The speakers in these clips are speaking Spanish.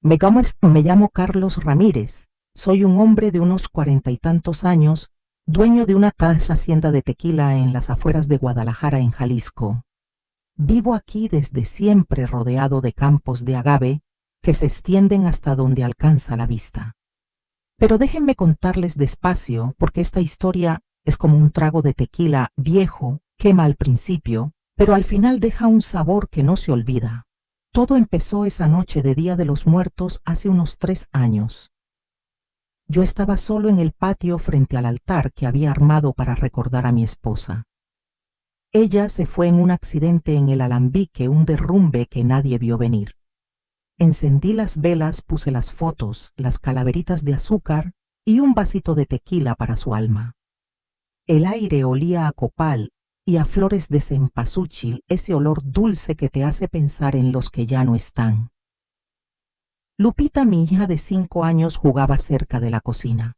Me llamo Carlos Ramírez. Soy un hombre de unos 40 y tantos años, dueño de una casa hacienda de tequila en las afueras de Guadalajara, en Jalisco. Vivo aquí desde siempre rodeado de campos de agave que se extienden hasta donde alcanza la vista. Pero déjenme contarles despacio, porque esta historia es como un trago de tequila viejo, quema al principio, pero al final deja un sabor que no se olvida. Todo empezó esa noche de Día de los Muertos hace unos 3 años. Yo estaba solo en el patio frente al altar que había armado para recordar a mi esposa. Ella se fue en un accidente en el Alambique, un derrumbe que nadie vio venir. Encendí las velas, puse las fotos, las calaveritas de azúcar y un vasito de tequila para su alma. El aire olía a copal y a flores de cempasúchil, ese olor dulce que te hace pensar en los que ya no están. Lupita, mi hija de 5 años, jugaba cerca de la cocina.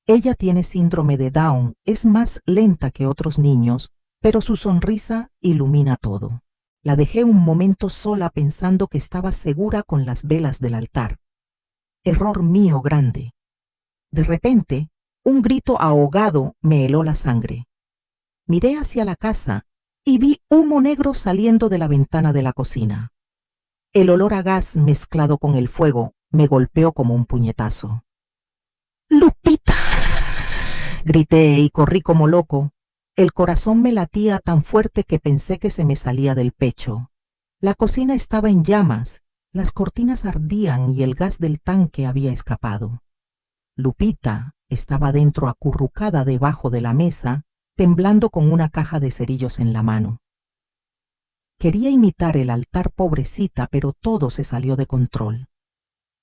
Ella tiene síndrome de Down, es más lenta que otros niños, pero su sonrisa ilumina todo. La dejé un momento sola pensando que estaba segura con las velas del altar. Error mío grande. De repente, un grito ahogado me heló la sangre. Miré hacia la casa y vi humo negro saliendo de la ventana de la cocina. El olor a gas mezclado con el fuego me golpeó como un puñetazo. ¡Lupita!, grité y corrí como loco. El corazón me latía tan fuerte que pensé que se me salía del pecho. La cocina estaba en llamas, las cortinas ardían y el gas del tanque había escapado. Lupita estaba dentro, acurrucada debajo de la mesa, temblando con una caja de cerillos en la mano. Quería imitar el altar, pobrecita, pero todo se salió de control.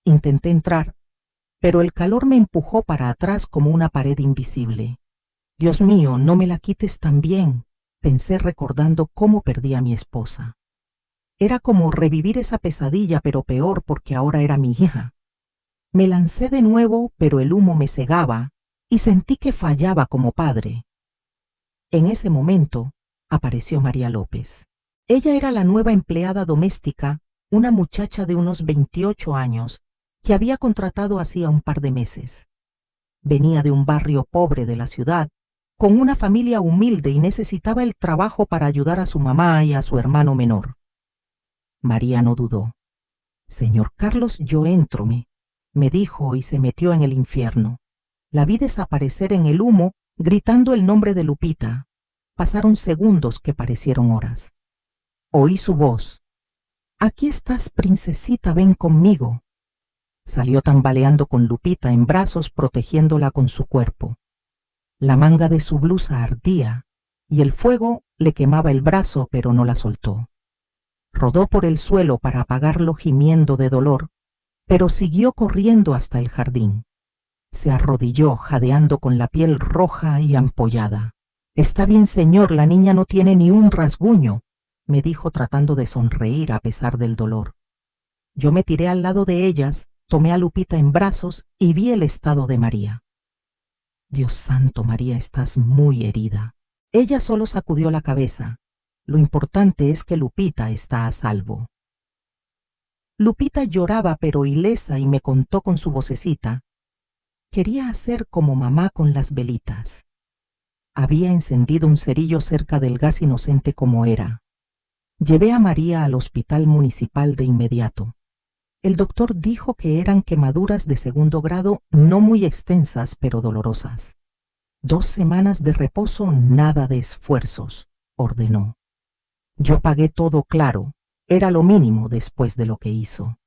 Intenté entrar, pero el calor me empujó para atrás como una pared invisible. Dios mío, no me la quites también, pensé recordando cómo perdí a mi esposa. Era como revivir esa pesadilla, pero peor porque ahora era mi hija. Me lancé de nuevo, pero el humo me cegaba y sentí que fallaba como padre. En ese momento apareció María López. Ella era la nueva empleada doméstica, una muchacha de unos 28 años, que había contratado hacía un par de meses. Venía de un barrio pobre de la ciudad, con una familia humilde, y necesitaba el trabajo para ayudar a su mamá y a su hermano menor. María no dudó. «Señor Carlos, yo entro», me dijo, y se metió en el infierno. La vi desaparecer en el humo, gritando el nombre de Lupita. Pasaron segundos que parecieron horas. Oí su voz. «Aquí estás, princesita, ven conmigo». Salió tambaleando con Lupita en brazos, protegiéndola con su cuerpo. La manga de su blusa ardía y el fuego le quemaba el brazo, pero no la soltó. Rodó por el suelo para apagarlo gimiendo de dolor, pero siguió corriendo hasta el jardín. Se arrodilló jadeando con la piel roja y ampollada. «Está bien, señor, la niña no tiene ni un rasguño», me dijo tratando de sonreír a pesar del dolor. Yo me tiré al lado de ellas, tomé a Lupita en brazos y vi el estado de María. «Dios santo, María, estás muy herida». Ella solo sacudió la cabeza. «Lo importante es que Lupita está a salvo». Lupita lloraba pero ilesa y me contó con su vocecita. Quería hacer como mamá con las velitas. Había encendido un cerillo cerca del gas, inocente como era. Llevé a María al hospital municipal de inmediato. El doctor dijo que eran quemaduras de 2º grado, no muy extensas pero dolorosas. 2 semanas de reposo, nada de esfuerzos, ordenó. Yo pagué todo, claro, era lo mínimo después de lo que hizo.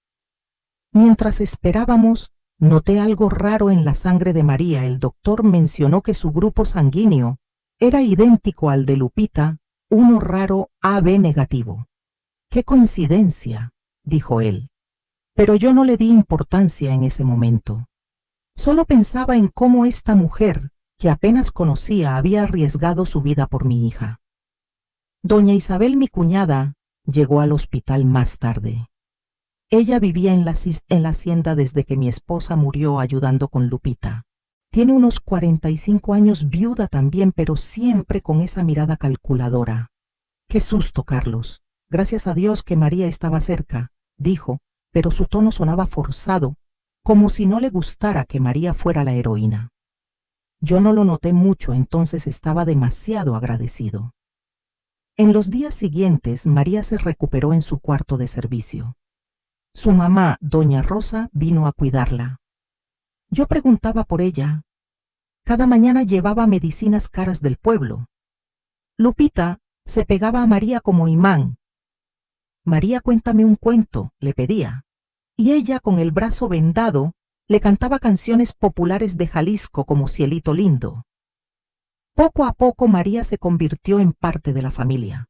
Mientras esperábamos, noté algo raro en la sangre de María. El doctor mencionó que su grupo sanguíneo era idéntico al de Lupita, uno raro AB negativo. «¡Qué coincidencia!», dijo él. Pero yo no le di importancia en ese momento. Solo pensaba en cómo esta mujer, que apenas conocía, había arriesgado su vida por mi hija. Doña Isabel, mi cuñada, llegó al hospital más tarde. Ella vivía en la hacienda desde que mi esposa murió, ayudando con Lupita. Tiene unos 45 años, viuda también, pero siempre con esa mirada calculadora. «Qué susto, Carlos. Gracias a Dios que María estaba cerca», dijo, pero su tono sonaba forzado, como si no le gustara que María fuera la heroína. Yo no lo noté mucho, entonces estaba demasiado agradecido. En los días siguientes, María se recuperó en su cuarto de servicio. Su mamá, doña Rosa, vino a cuidarla. Yo preguntaba por ella. Cada mañana llevaba medicinas caras del pueblo. Lupita se pegaba a María como imán. María, cuéntame un cuento, le pedía. Y ella, con el brazo vendado, le cantaba canciones populares de Jalisco como Cielito Lindo. Poco a poco María se convirtió en parte de la familia.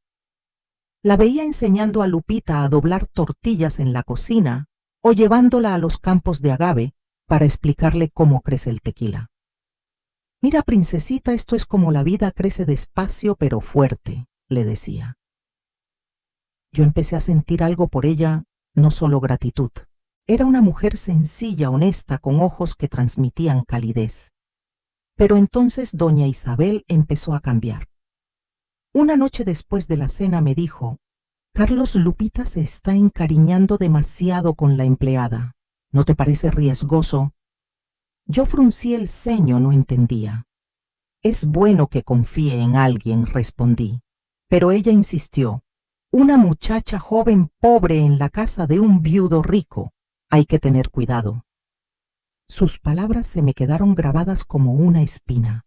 La veía enseñando a Lupita a doblar tortillas en la cocina o llevándola a los campos de agave para explicarle cómo crece el tequila. Mira, princesita, esto es como la vida, crece despacio pero fuerte, le decía. Yo empecé a sentir algo por ella, no solo gratitud. Era una mujer sencilla, honesta, con ojos que transmitían calidez. Pero entonces doña Isabel empezó a cambiar. Una noche después de la cena me dijo: Carlos, Lupita se está encariñando demasiado con la empleada. ¿No te parece riesgoso? Yo fruncí el ceño, no entendía. Es bueno que confíe en alguien, respondí. Pero ella insistió. Una muchacha joven pobre en la casa de un viudo rico. Hay que tener cuidado. Sus palabras se me quedaron grabadas como una espina.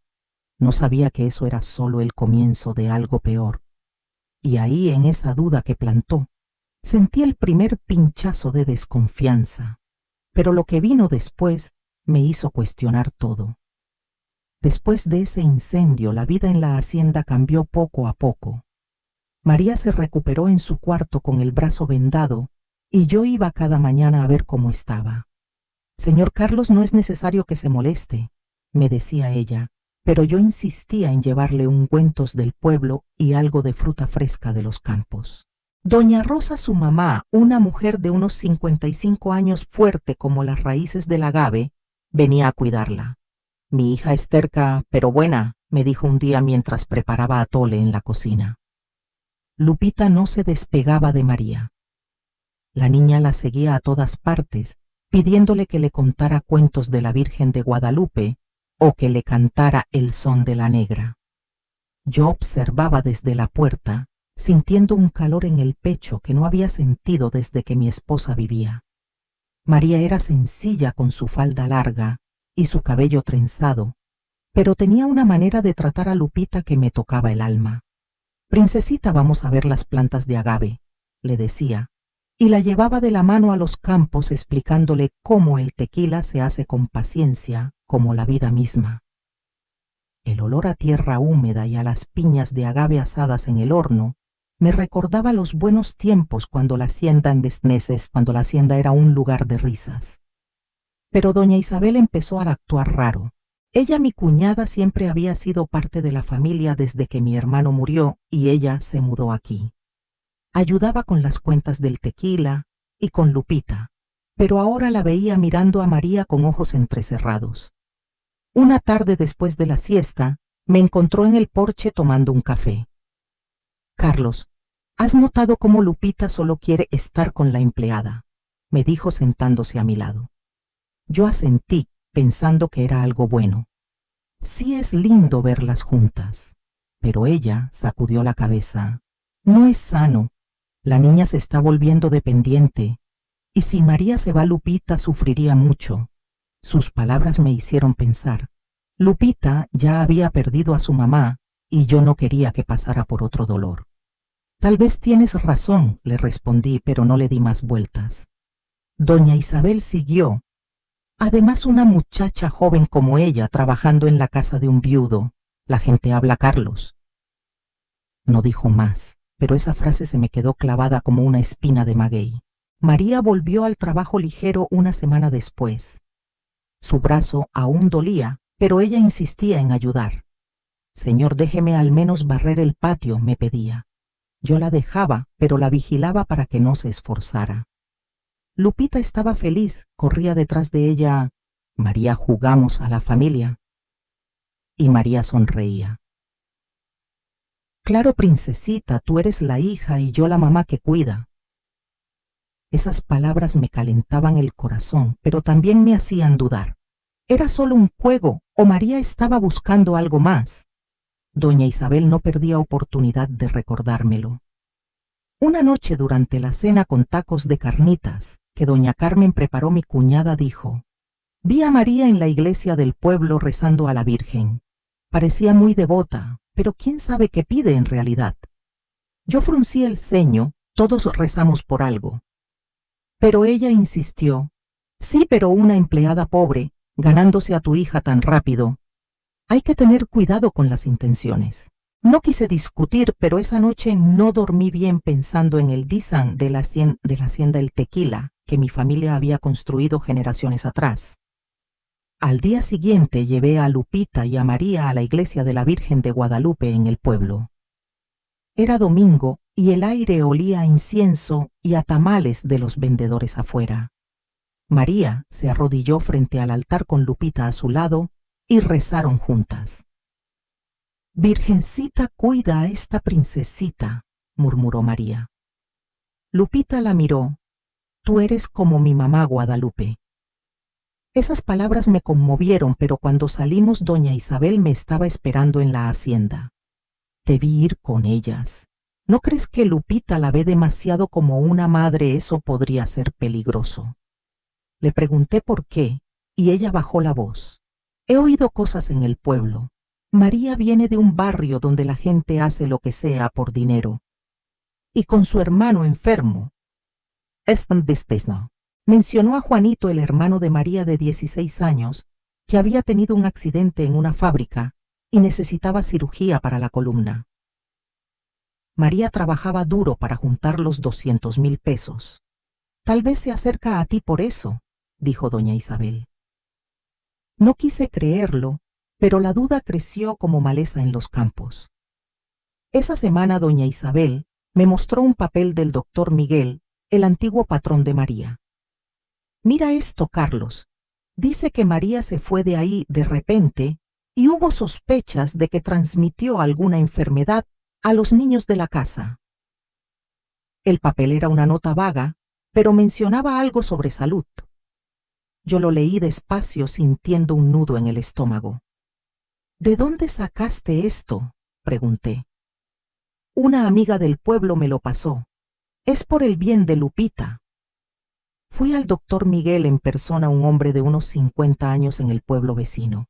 No sabía que eso era solo el comienzo de algo peor. Y ahí, en esa duda que plantó, sentí el primer pinchazo de desconfianza. Pero lo que vino después me hizo cuestionar todo. Después de ese incendio, la vida en la hacienda cambió poco a poco. María se recuperó en su cuarto con el brazo vendado y yo iba cada mañana a ver cómo estaba. Señor Carlos, no es necesario que se moleste, me decía ella, pero yo insistía en llevarle ungüentos del pueblo y algo de fruta fresca de los campos. Doña Rosa, su mamá, una mujer de unos 55 años, fuerte como las raíces del agave, venía a cuidarla. Mi hija es terca, pero buena, me dijo un día mientras preparaba atole en la cocina. Lupita no se despegaba de María. La niña la seguía a todas partes, pidiéndole que le contara cuentos de la Virgen de Guadalupe o que le cantara el son de la negra. Yo observaba desde la puerta, sintiendo un calor en el pecho que no había sentido desde que mi esposa vivía. María era sencilla con su falda larga y su cabello trenzado, pero tenía una manera de tratar a Lupita que me tocaba el alma. Princesita, vamos a ver las plantas de agave, le decía, y la llevaba de la mano a los campos explicándole cómo el tequila se hace con paciencia, como la vida misma. El olor a tierra húmeda y a las piñas de agave asadas en el horno me recordaba los buenos tiempos cuando la hacienda en Desneses, cuando la hacienda era un lugar de risas. Pero doña Isabel empezó a actuar raro. Ella, mi cuñada, siempre había sido parte de la familia desde que mi hermano murió y ella se mudó aquí. Ayudaba con las cuentas del tequila y con Lupita, pero ahora la veía mirando a María con ojos entrecerrados. Una tarde después de la siesta, me encontró en el porche tomando un café. Carlos, ¿has notado cómo Lupita solo quiere estar con la empleada?, me dijo sentándose a mi lado. Yo asentí, pensando que era algo bueno. Sí, es lindo verlas juntas. Pero ella sacudió la cabeza. No es sano. La niña se está volviendo dependiente. Y si María se va, Lupita sufriría mucho. Sus palabras me hicieron pensar. Lupita ya había perdido a su mamá y yo no quería que pasara por otro dolor. Tal vez tienes razón, le respondí, pero no le di más vueltas. Doña Isabel siguió. Además, una muchacha joven como ella trabajando en la casa de un viudo, la gente habla, Carlos. No dijo más, pero esa frase se me quedó clavada como una espina de maguey. María volvió al trabajo ligero una semana después. Su brazo aún dolía, pero ella insistía en ayudar. Señor, déjeme al menos barrer el patio, me pedía. Yo la dejaba, pero la vigilaba para que no se esforzara. Lupita estaba feliz, corría detrás de ella. María, jugamos a la familia. Y María sonreía. Claro, princesita, tú eres la hija y yo la mamá que cuida. Esas palabras me calentaban el corazón, pero también me hacían dudar. ¿Era solo un juego o María estaba buscando algo más? Doña Isabel no perdía oportunidad de recordármelo. Una noche durante la cena con tacos de carnitas que doña Carmen preparó, mi cuñada dijo: vi a María en la iglesia del pueblo rezando a la Virgen. Parecía muy devota, pero quién sabe qué pide en realidad. Yo fruncí el ceño, todos rezamos por algo. Pero ella insistió: sí, pero una empleada pobre, ganándose a tu hija tan rápido. Hay que tener cuidado con las intenciones. No quise discutir, pero esa noche no dormí bien pensando en el disan de la hacienda El Tequila que mi familia había construido generaciones atrás. Al día siguiente llevé a Lupita y a María a la iglesia de la Virgen de Guadalupe en el pueblo. Era domingo y el aire olía a incienso y a tamales de los vendedores afuera. María se arrodilló frente al altar con Lupita a su lado y rezaron juntas. Virgencita, cuida a esta princesita, murmuró María. Lupita la miró. Tú eres como mi mamá Guadalupe. Esas palabras me conmovieron, pero cuando salimos doña Isabel me estaba esperando en la hacienda. Debí ir con ellas. ¿No crees que Lupita la ve demasiado como una madre? Eso podría ser peligroso. Le pregunté por qué, y ella bajó la voz. He oído cosas en el pueblo. María viene de un barrio donde la gente hace lo que sea por dinero. Y con su hermano enfermo. Mencionó a Juanito, el hermano de María de 16 años, que había tenido un accidente en una fábrica y necesitaba cirugía para la columna. María trabajaba duro para juntar los 200,000 pesos. Tal vez se acerca a ti por eso, dijo doña Isabel. No quise creerlo, pero la duda creció como maleza en los campos. Esa semana doña Isabel me mostró un papel del doctor Miguel, el antiguo patrón de María. Mira esto, Carlos. Dice que María se fue de ahí de repente y hubo sospechas de que transmitió alguna enfermedad a los niños de la casa. El papel era una nota vaga, pero mencionaba algo sobre salud. Yo lo leí despacio, sintiendo un nudo en el estómago. ¿De dónde sacaste esto?, pregunté. Una amiga del pueblo me lo pasó. Es por el bien de Lupita. Fui al doctor Miguel en persona, un hombre de unos 50 años en el pueblo vecino.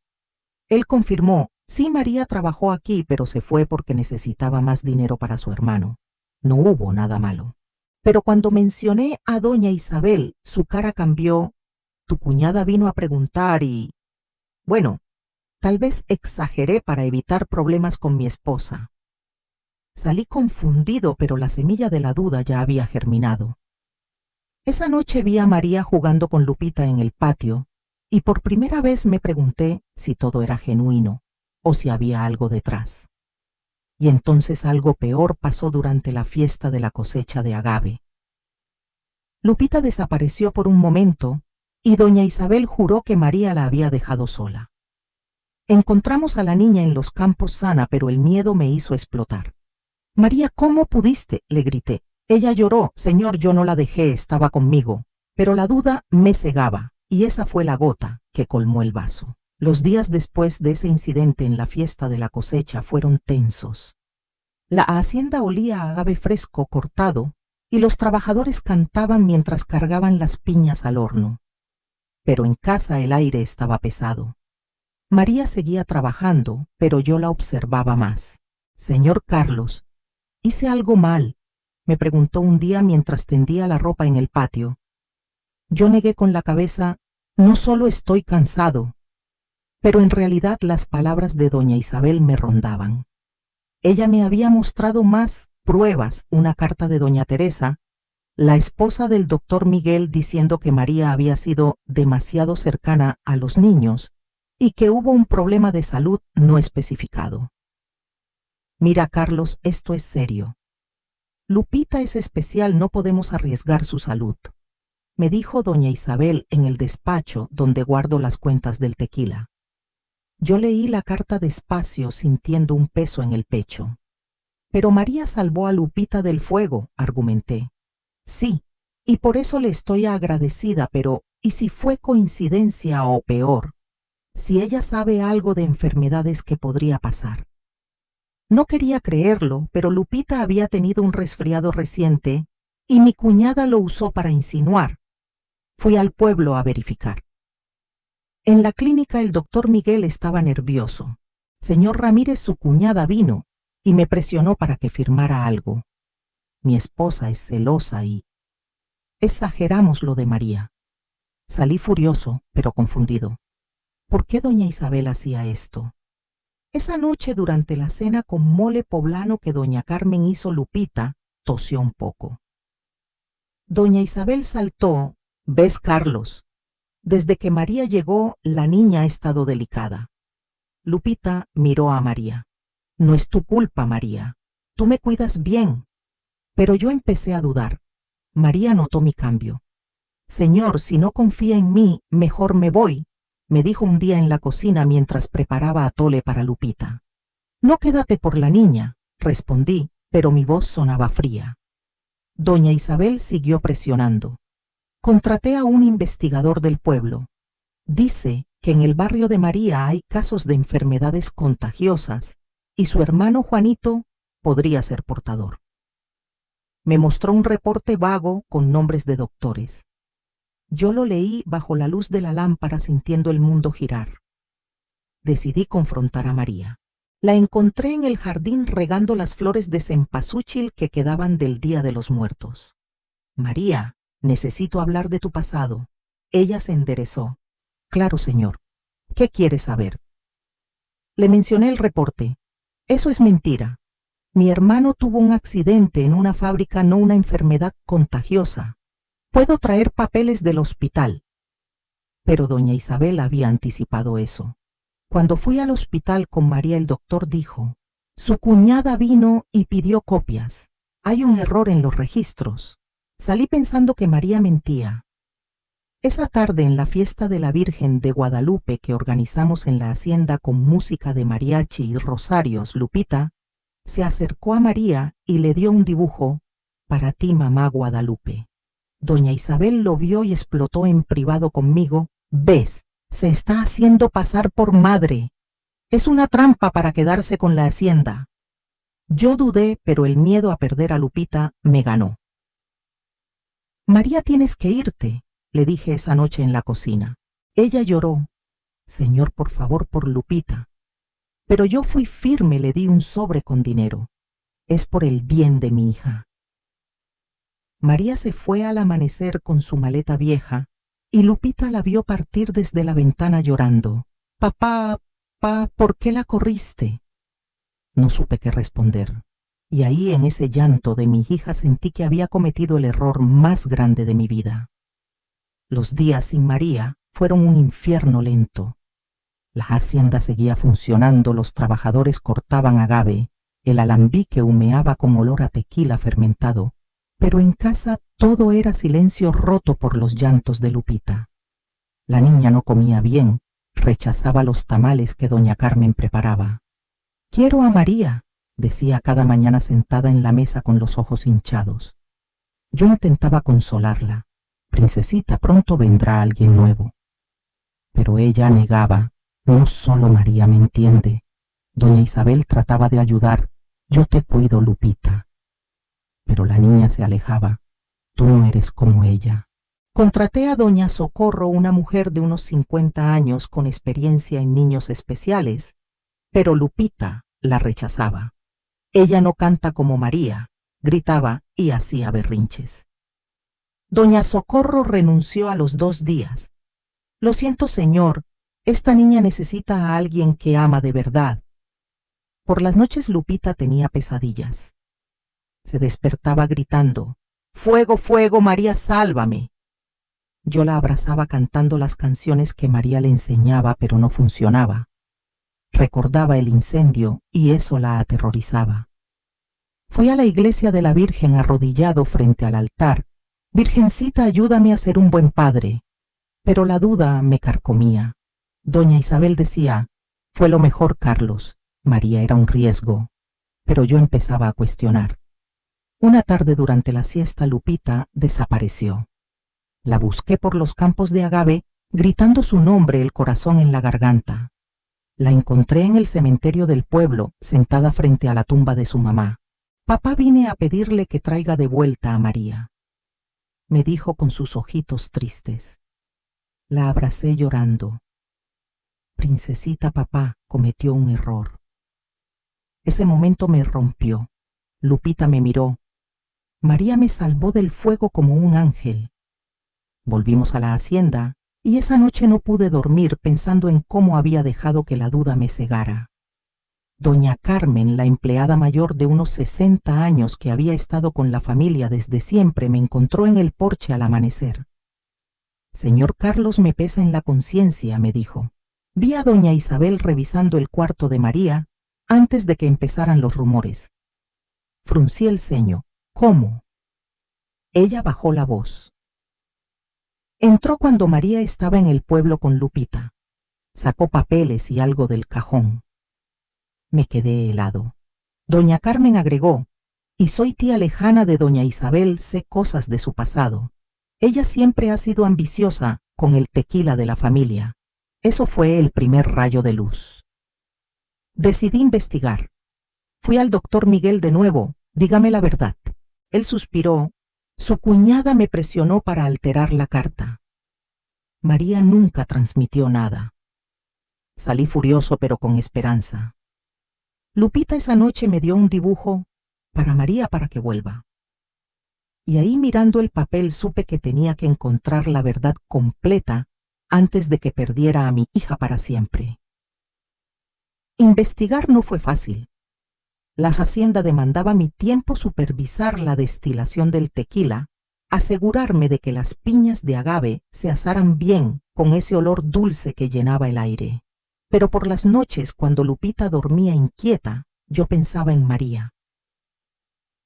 Él confirmó: sí, María trabajó aquí, pero se fue porque necesitaba más dinero para su hermano. No hubo nada malo. Pero cuando mencioné a doña Isabel, su cara cambió. Tu cuñada vino a preguntar y... Bueno, tal vez exageré para evitar problemas con mi esposa. Salí confundido, pero la semilla de la duda ya había germinado. Esa noche vi a María jugando con Lupita en el patio, y por primera vez me pregunté si todo era genuino o si había algo detrás. Y entonces algo peor pasó durante la fiesta de la cosecha de agave. Lupita desapareció por un momento y doña Isabel juró que María la había dejado sola. Encontramos a la niña en los campos sana, pero el miedo me hizo explotar. María, ¿cómo pudiste?, le grité. Ella lloró. Señor, yo no la dejé, estaba conmigo. Pero la duda me cegaba, y esa fue la gota que colmó el vaso. Los días después de ese incidente en la fiesta de la cosecha fueron tensos. La hacienda olía a agave fresco cortado, y los trabajadores cantaban mientras cargaban las piñas al horno. Pero en casa el aire estaba pesado. María seguía trabajando, pero yo la observaba más. Señor Carlos, ¿hice algo mal?, me preguntó un día mientras tendía la ropa en el patio. Yo negué con la cabeza: no solo estoy cansado. Pero en realidad las palabras de doña Isabel me rondaban. Ella me había mostrado más pruebas: una carta de doña Teresa, la esposa del doctor Miguel, diciendo que María había sido demasiado cercana a los niños y que hubo un problema de salud no especificado. Mira, Carlos, esto es serio. Lupita es especial, no podemos arriesgar su salud, me dijo doña Isabel en el despacho donde guardo las cuentas del tequila. Yo leí la carta despacio, sintiendo un peso en el pecho. Pero María salvó a Lupita del fuego, argumenté. Sí, y por eso le estoy agradecida, pero ¿y si fue coincidencia o peor? Si ella sabe algo de enfermedades que podría pasar. No quería creerlo, pero Lupita había tenido un resfriado reciente y mi cuñada lo usó para insinuar. Fui al pueblo a verificar. En la clínica el doctor Miguel estaba nervioso. Señor Ramírez, su cuñada, vino y me presionó para que firmara algo. Mi esposa es celosa y... Exageramos lo de María. Salí furioso, pero confundido. ¿Por qué doña Isabel hacía esto? Esa noche, durante la cena con mole poblano que doña Carmen hizo, Lupita tosió un poco. Doña Isabel saltó. ¿Ves, Carlos? Desde que María llegó, la niña ha estado delicada. Lupita miró a María. No es tu culpa, María. Tú me cuidas bien. Pero yo empecé a dudar. María notó mi cambio. Señor, si no confía en mí, mejor me voy, me dijo un día en la cocina mientras preparaba atole para Lupita. No, quédate por la niña, respondí, pero mi voz sonaba fría. Doña Isabel siguió presionando. Contraté a un investigador del pueblo. Dice que en el barrio de María hay casos de enfermedades contagiosas y su hermano Juanito podría ser portador. Me mostró un reporte vago con nombres de doctores. Yo lo leí bajo la luz de la lámpara, sintiendo el mundo girar. Decidí confrontar a María. La encontré en el jardín regando las flores de cempasúchil que quedaban del Día de los Muertos. María, necesito hablar de tu pasado. Ella se enderezó. Claro, señor. ¿Qué quieres saber? Le mencioné el reporte. Eso es mentira. Mi hermano tuvo un accidente en una fábrica, no una enfermedad contagiosa. Puedo traer papeles del hospital. Pero doña Isabel había anticipado eso. Cuando fui al hospital con María, el doctor dijo, su cuñada vino y pidió copias. Hay un error en los registros. Salí pensando que María mentía. Esa tarde, en la fiesta de la Virgen de Guadalupe que organizamos en la hacienda con música de mariachi y rosarios, Lupita se acercó a María y le dio un dibujo. Para ti, mamá Guadalupe. Doña Isabel lo vio y explotó en privado conmigo. ¿Ves? Se está haciendo pasar por madre. Es una trampa para quedarse con la hacienda. Yo dudé, pero el miedo a perder a Lupita me ganó. María, tienes que irte, le dije esa noche en la cocina. Ella lloró. Señor, por favor, por Lupita. Pero yo fui firme, le di un sobre con dinero. Es por el bien de mi hija. María se fue al amanecer con su maleta vieja y Lupita la vio partir desde la ventana llorando. Papá, ¿por qué la corriste? No supe qué responder. Y ahí, en ese llanto de mi hija, sentí que había cometido el error más grande de mi vida. Los días sin María fueron un infierno lento. La hacienda seguía funcionando, los trabajadores cortaban agave, el alambique humeaba con olor a tequila fermentado, pero en casa todo era silencio roto por los llantos de Lupita. La niña no comía bien, rechazaba los tamales que doña Carmen preparaba. Quiero a María, decía cada mañana sentada en la mesa con los ojos hinchados. Yo intentaba consolarla. Princesita, pronto vendrá alguien nuevo. Pero ella negaba. No solo María me entiende. Doña Isabel trataba de ayudar. Yo te cuido, Lupita. Pero la niña se alejaba. Tú no eres como ella. Contraté a doña Socorro, una mujer de unos 50 años con experiencia en niños especiales, pero Lupita la rechazaba. Ella no canta como María, gritaba y hacía berrinches. Doña Socorro renunció a los 2 días. Lo siento, señor, esta niña necesita a alguien que ama de verdad. Por las noches Lupita tenía pesadillas. Se despertaba gritando, «¡Fuego, fuego, María, sálvame!». Yo la abrazaba cantando las canciones que María le enseñaba, pero no funcionaba. Recordaba el incendio y eso la aterrorizaba. Fui a la iglesia de la Virgen arrodillado frente al altar. «Virgencita, ayúdame a ser un buen padre». Pero la duda me carcomía. Doña Isabel decía, «Fue lo mejor, Carlos. María era un riesgo». Pero yo empezaba a cuestionar. Una tarde durante la siesta Lupita desapareció. La busqué por los campos de agave, gritando su nombre, el corazón en la garganta. La encontré en el cementerio del pueblo, sentada frente a la tumba de su mamá. Papá, vine a pedirle que traiga de vuelta a María, me dijo con sus ojitos tristes. La abracé llorando. Princesita, papá cometió un error. Ese momento me rompió. Lupita me miró. María me salvó del fuego como un ángel. Volvimos a la hacienda, y esa noche no pude dormir pensando en cómo había dejado que la duda me cegara. Doña Carmen, la empleada mayor de unos 60 años que había estado con la familia desde siempre, me encontró en el porche al amanecer. Señor Carlos, me pesa en la conciencia, me dijo. Vi a doña Isabel revisando el cuarto de María antes de que empezaran los rumores. Fruncí el ceño. ¿Cómo? Ella bajó la voz. Entró cuando María estaba en el pueblo con Lupita. Sacó papeles y algo del cajón. Me quedé helado. Doña Carmen agregó, y soy tía lejana de doña Isabel, sé cosas de su pasado. Ella siempre ha sido ambiciosa con el tequila de la familia. Eso fue el primer rayo de luz. Decidí investigar. Fui al doctor Miguel de nuevo. Dígame la verdad. Él suspiró. Su cuñada me presionó para alterar la carta. María nunca transmitió nada. Salí furioso pero con esperanza. Lupita esa noche me dio un dibujo para María para que vuelva. Y ahí, mirando el papel, supe que tenía que encontrar la verdad completa antes de que perdiera a mi hija para siempre. Investigar no fue fácil. La hacienda demandaba mi tiempo, supervisar la destilación del tequila, asegurarme de que las piñas de agave se asaran bien con ese olor dulce que llenaba el aire. Pero por las noches, cuando Lupita dormía inquieta, yo pensaba en María.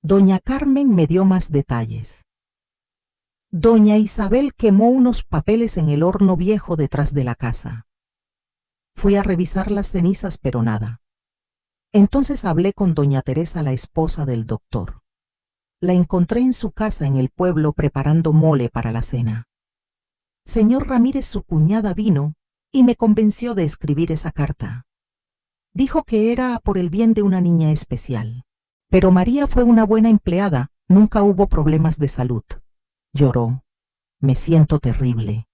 Doña Carmen me dio más detalles. Doña Isabel quemó unos papeles en el horno viejo detrás de la casa. Fui a revisar las cenizas, pero nada. Entonces hablé con doña Teresa, la esposa del doctor. La encontré en su casa en el pueblo preparando mole para la cena. Señor Ramírez, su cuñada, vino y me convenció de escribir esa carta. Dijo que era por el bien de una niña especial. Pero María fue una buena empleada, nunca hubo problemas de salud. Lloró. Me siento terrible.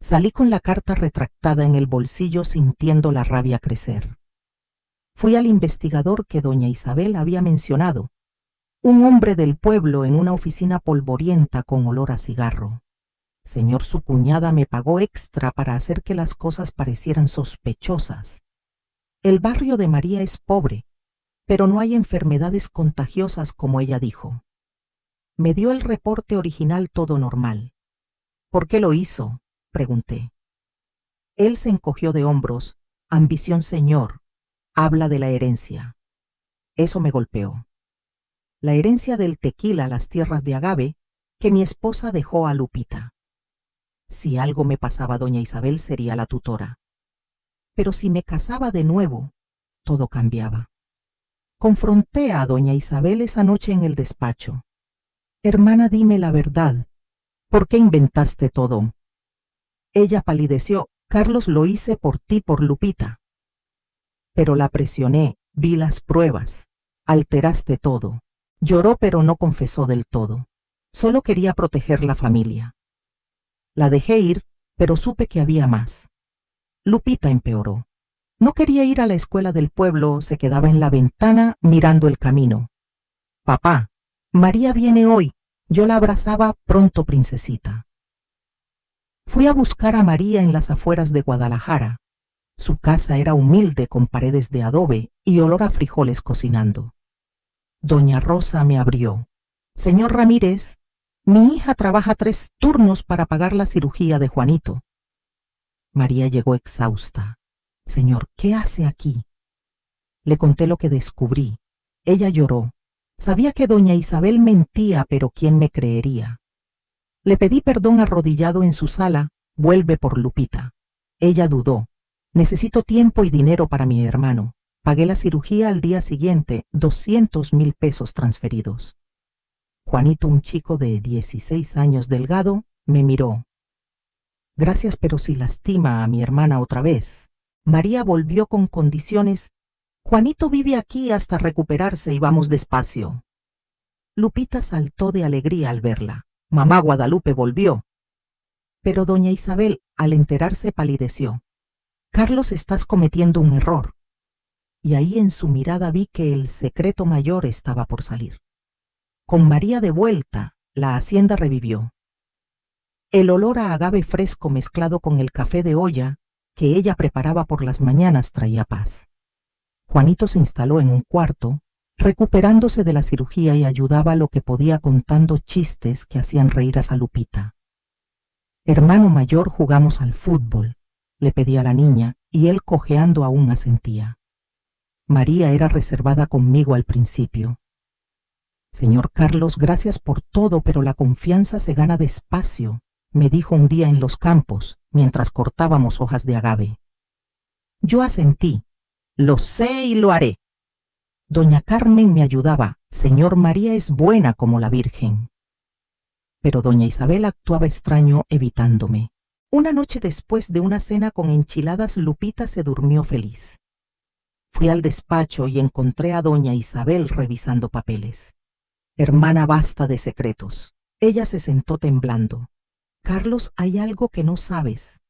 Salí con la carta retractada en el bolsillo, sintiendo la rabia crecer. Fui al investigador que doña Isabel había mencionado, un hombre del pueblo en una oficina polvorienta con olor a cigarro. Señor, su cuñada me pagó extra para hacer que las cosas parecieran sospechosas. El barrio de María es pobre, pero no hay enfermedades contagiosas como ella dijo. Me dio el reporte original, todo normal. ¿Por qué lo hizo?, pregunté. Él se encogió de hombros. Ambición, señor. Habla de la herencia. Eso me golpeó. La herencia del tequila, las tierras de agave, que mi esposa dejó a Lupita. Si algo me pasaba a doña Isabel, sería la tutora. Pero si me casaba de nuevo, todo cambiaba. Confronté a doña Isabel esa noche en el despacho. Hermana, dime la verdad. ¿Por qué inventaste todo? Ella palideció. Carlos, lo hice por ti, por Lupita. Pero la presioné, vi las pruebas. Alteraste todo. Lloró, pero no confesó del todo. Solo quería proteger la familia. La dejé ir, pero supe que había más. Lupita empeoró. No quería ir a la escuela del pueblo, se quedaba en la ventana mirando el camino. Papá, María viene hoy. Yo la abrazaba. Pronto, princesita. Fui a buscar a María en las afueras de Guadalajara. Su casa era humilde, con paredes de adobe y olor a frijoles cocinando. Doña Rosa me abrió. Señor Ramírez, mi hija trabaja 3 turnos para pagar la cirugía de Juanito. María llegó exhausta. Señor, ¿qué hace aquí? Le conté lo que descubrí. Ella lloró. Sabía que doña Isabel mentía, pero ¿quién me creería? Le pedí perdón arrodillado en su sala. Vuelve por Lupita. Ella dudó. Necesito tiempo y dinero para mi hermano. Pagué la cirugía al día siguiente, 200,000 pesos transferidos. Juanito, un chico de 16 años delgado, me miró. Gracias, pero si lastima a mi hermana otra vez. María volvió con condiciones. Juanito vive aquí hasta recuperarse y vamos despacio. Lupita saltó de alegría al verla. Mamá Guadalupe volvió. Pero doña Isabel, al enterarse, palideció. Carlos, estás cometiendo un error. Y ahí en su mirada vi que el secreto mayor estaba por salir. Con María de vuelta, la hacienda revivió. El olor a agave fresco mezclado con el café de olla que ella preparaba por las mañanas traía paz. Juanito se instaló en un cuarto, recuperándose de la cirugía, y ayudaba lo que podía contando chistes que hacían reír a Lupita. Hermano mayor, jugamos al fútbol, le pedía la niña, y él, cojeando, aún asentía. María era reservada conmigo al principio. Señor Carlos, gracias por todo, pero la confianza se gana despacio, me dijo un día en los campos, mientras cortábamos hojas de agave. Yo asentí. Lo sé y lo haré. Doña Carmen me ayudaba. Señor, María es buena como la Virgen. Pero doña Isabel actuaba extraño, evitándome. Una noche, después de una cena con enchiladas, Lupita se durmió feliz. Fui al despacho y encontré a doña Isabel revisando papeles. Hermana, basta de secretos. Ella se sentó temblando. Carlos, hay algo que no sabes.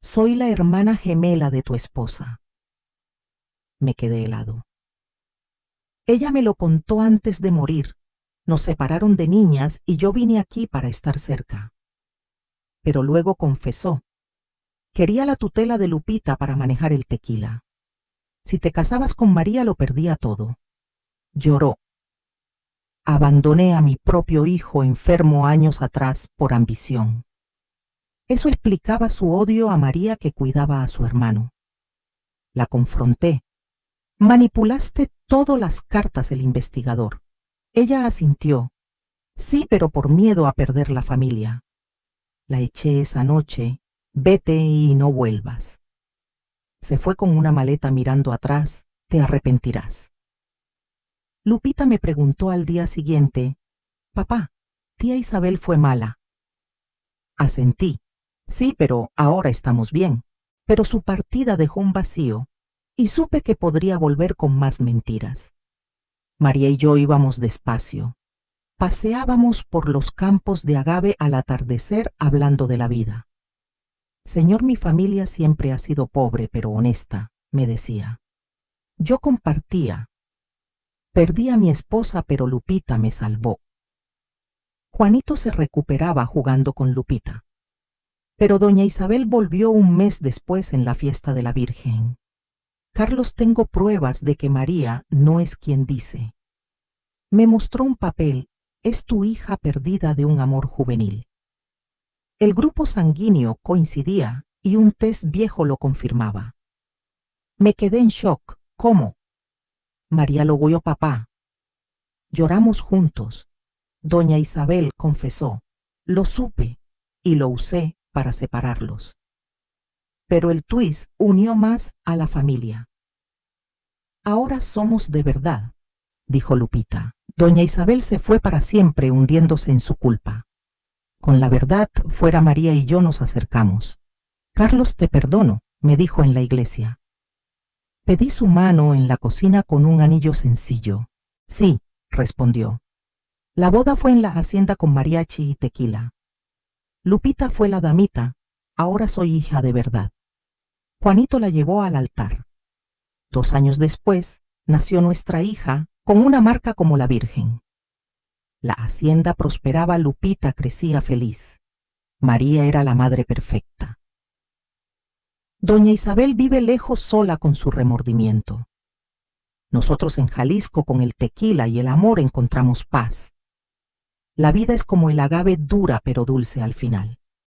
Soy la hermana gemela de tu esposa. Me quedé helado. Ella me lo contó antes de morir. Nos separaron de niñas y yo vine aquí para estar cerca. Pero luego confesó. Quería la tutela de Lupita para manejar el tequila. Si te casabas con María, lo perdía todo. Lloró. Abandoné a mi propio hijo enfermo años atrás por ambición. Eso explicaba su odio a María, que cuidaba a su hermano. La confronté. Manipulaste todas las cartas, el investigador. Ella asintió. Sí, pero por miedo a perder la familia. La eché esa noche. Vete y no vuelvas. Se fue con una maleta mirando atrás. Te arrepentirás. Lupita me preguntó al día siguiente. Papá, tía Isabel fue mala. Asentí. Sí, pero ahora estamos bien. Pero su partida dejó un vacío, y supe que podría volver con más mentiras. María y yo íbamos despacio. Paseábamos por los campos de agave al atardecer, hablando de la vida. Señor, mi familia siempre ha sido pobre pero honesta, me decía. Yo compartía. Perdí a mi esposa, pero Lupita me salvó. Juanito se recuperaba jugando con Lupita. Pero doña Isabel volvió un mes después en la fiesta de la Virgen. Carlos, tengo pruebas de que María no es quien dice. Me mostró un papel. Es tu hija perdida de un amor juvenil. El grupo sanguíneo coincidía y un test viejo lo confirmaba. Me quedé en shock. ¿Cómo? María lo vio, papá. Lloramos juntos. Doña Isabel confesó. Lo supe y lo usé para separarlos. Pero el twist unió más a la familia. Ahora somos de verdad, dijo Lupita. Doña Isabel se fue para siempre, hundiéndose en su culpa. Con la verdad fuera, María y yo nos acercamos. Carlos, te perdono, me dijo en la iglesia. Pedí su mano en la cocina con un anillo sencillo. Sí, respondió. La boda fue en la hacienda con mariachi y tequila. Lupita fue la damita. Ahora soy hija de verdad. Juanito la llevó al altar. 2 años después, nació nuestra hija, con una marca como la Virgen. La hacienda prosperaba, Lupita crecía feliz. María era la madre perfecta. Doña Isabel vive lejos, sola, con su remordimiento. Nosotros en Jalisco, con el tequila y el amor, encontramos paz. La vida es como el agave, dura pero dulce al final.